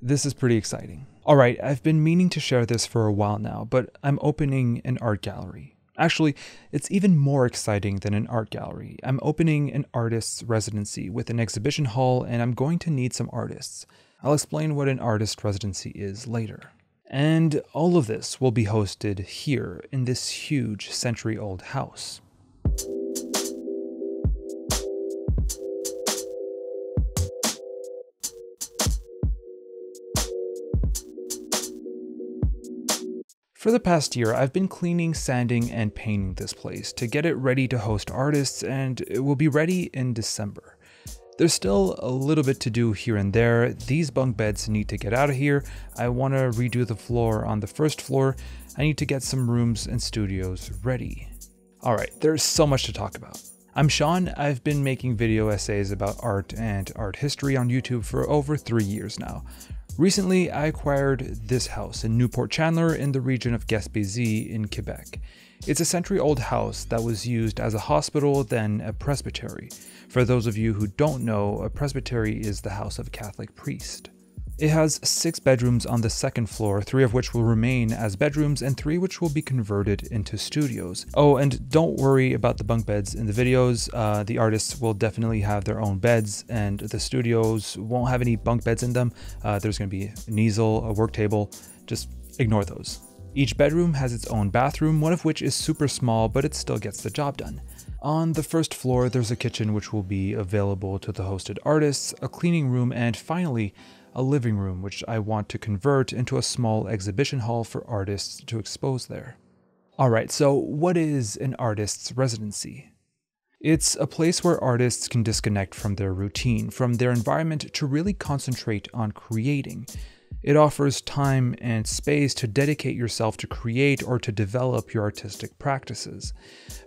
This is pretty exciting. Alright, I've been meaning to share this for a while now, but I'm opening an art gallery. Actually, it's even more exciting than an art gallery. I'm opening an artist's residency with an exhibition hall, and I'm going to need some artists. I'll explain what an artist residency is later. And all of this will be hosted here in this huge century-old house. For the past year, I've been cleaning, sanding, and painting this place to get it ready to host artists, and it will be ready in December. There's still a little bit to do here and there. These bunk beds need to get out of here. I want to redo the floor on the first floor. I need to get some rooms and studios ready. Alright, there's so much to talk about. I'm Sean. I've been making video essays about art and art history on YouTube for over 3 years now. Recently, I acquired this house in Newport Chandler in the region of Gaspésie in Quebec. It's a century-old house that was used as a hospital, then a presbytery. For those of you who don't know, a presbytery is the house of a Catholic priest. It has 6 bedrooms on the second floor, 3 of which will remain as bedrooms and 3 which will be converted into studios. Oh, and don't worry about the bunk beds in the videos. The artists will definitely have their own beds, and the studios won't have any bunk beds in them. There's going to be an easel, a work table. Just ignore those. Each bedroom has its own bathroom, one of which is super small, but it still gets the job done. On the first floor, there's a kitchen which will be available to the hosted artists, a cleaning room, and finally, a living room which I want to convert into a small exhibition hall for artists to expose there. Alright, so what is an artist's residency? It's a place where artists can disconnect from their routine, from their environment, to really concentrate on creating. It offers time and space to dedicate yourself to create or to develop your artistic practices.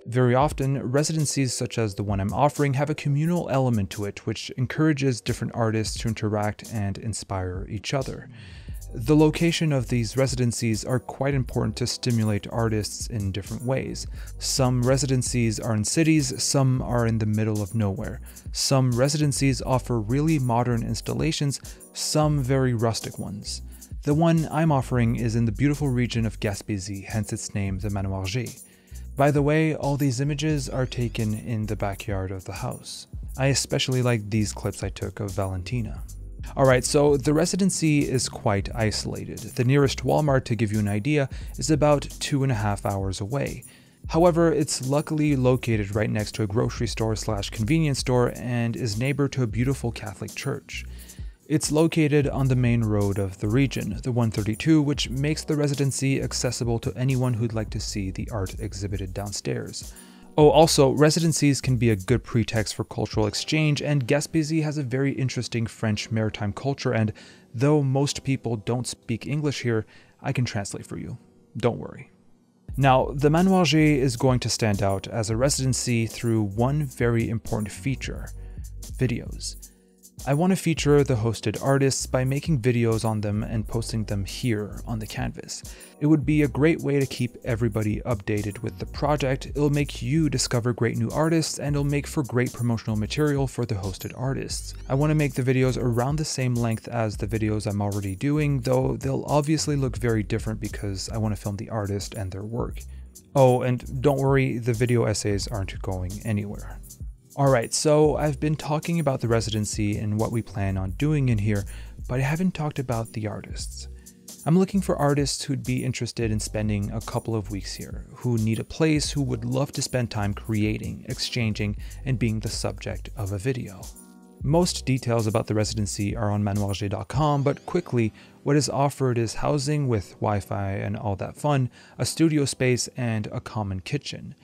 Very often, residencies such as the one I'm offering have a communal element to it, which encourages different artists to interact and inspire each other. The location of these residencies are quite important to stimulate artists in different ways. Some residencies are in cities, some are in the middle of nowhere. Some residencies offer really modern installations, some very rustic ones. The one I'm offering is in the beautiful region of Gaspésie, hence its name, the Manoir G. By the way, all these images are taken in the backyard of the house. I especially like these clips I took of Valentina. Alright, so the residency is quite isolated. The nearest Walmart, to give you an idea, is about 2.5 hours away. However, it's luckily located right next to a grocery store / convenience store and is neighbor to a beautiful Catholic church. It's located on the main road of the region, the 132, which makes the residency accessible to anyone who'd like to see the art exhibited downstairs. Oh, also, residencies can be a good pretext for cultural exchange, and Gaspésie has a very interesting French maritime culture, and though most people don't speak English here, I can translate for you. Don't worry. Now, the Manoir G is going to stand out as a residency through one very important feature: videos. I want to feature the hosted artists by making videos on them and posting them here on the canvas. It would be a great way to keep everybody updated with the project. It'll make you discover great new artists, and it'll make for great promotional material for the hosted artists. I want to make the videos around the same length as the videos I'm already doing, though they'll obviously look very different because I want to film the artist and their work. Oh, and don't worry, the video essays aren't going anywhere. Alright, so I've been talking about the residency and what we plan on doing in here, but I haven't talked about the artists. I'm looking for artists who'd be interested in spending a couple of weeks here, who need a place, who would love to spend time creating, exchanging, and being the subject of a video. Most details about the residency are on manoirg.com, but quickly, what is offered is housing with Wi-Fi and all that fun, a studio space, and a common kitchen.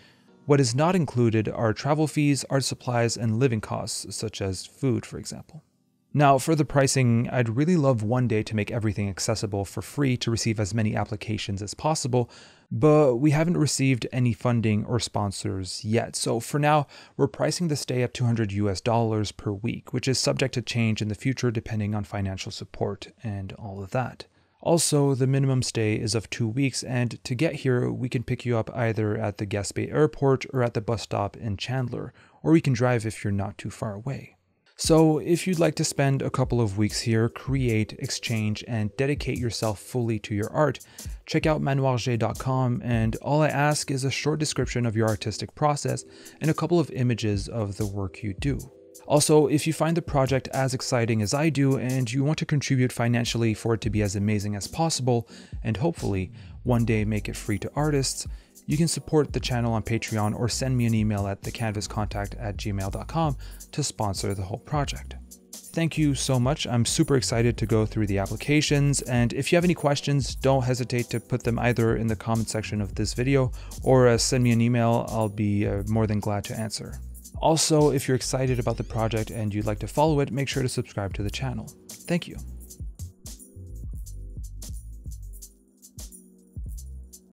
What is not included are travel fees, art supplies, and living costs, such as food, for example. Now, for the pricing, I'd really love one day to make everything accessible for free to receive as many applications as possible, but we haven't received any funding or sponsors yet. So for now, we're pricing the stay at $200 per week, which is subject to change in the future depending on financial support and all of that. Also, the minimum stay is of 2 weeks, and to get here, we can pick you up either at the Gaspé airport or at the bus stop in Chandler, or we can drive if you're not too far away. So if you'd like to spend a couple of weeks here, create, exchange, and dedicate yourself fully to your art, check out manoirj.com, and all I ask is a short description of your artistic process and a couple of images of the work you do. Also, if you find the project as exciting as I do and you want to contribute financially for it to be as amazing as possible, and hopefully one day make it free to artists, you can support the channel on Patreon or send me an email at thecanvascontact@gmail.com to sponsor the whole project. Thank you so much. I'm super excited to go through the applications, and if you have any questions, don't hesitate to put them either in the comment section of this video or send me an email. I'll be more than glad to answer. Also, if you're excited about the project and you'd like to follow it, make sure to subscribe to the channel. Thank you.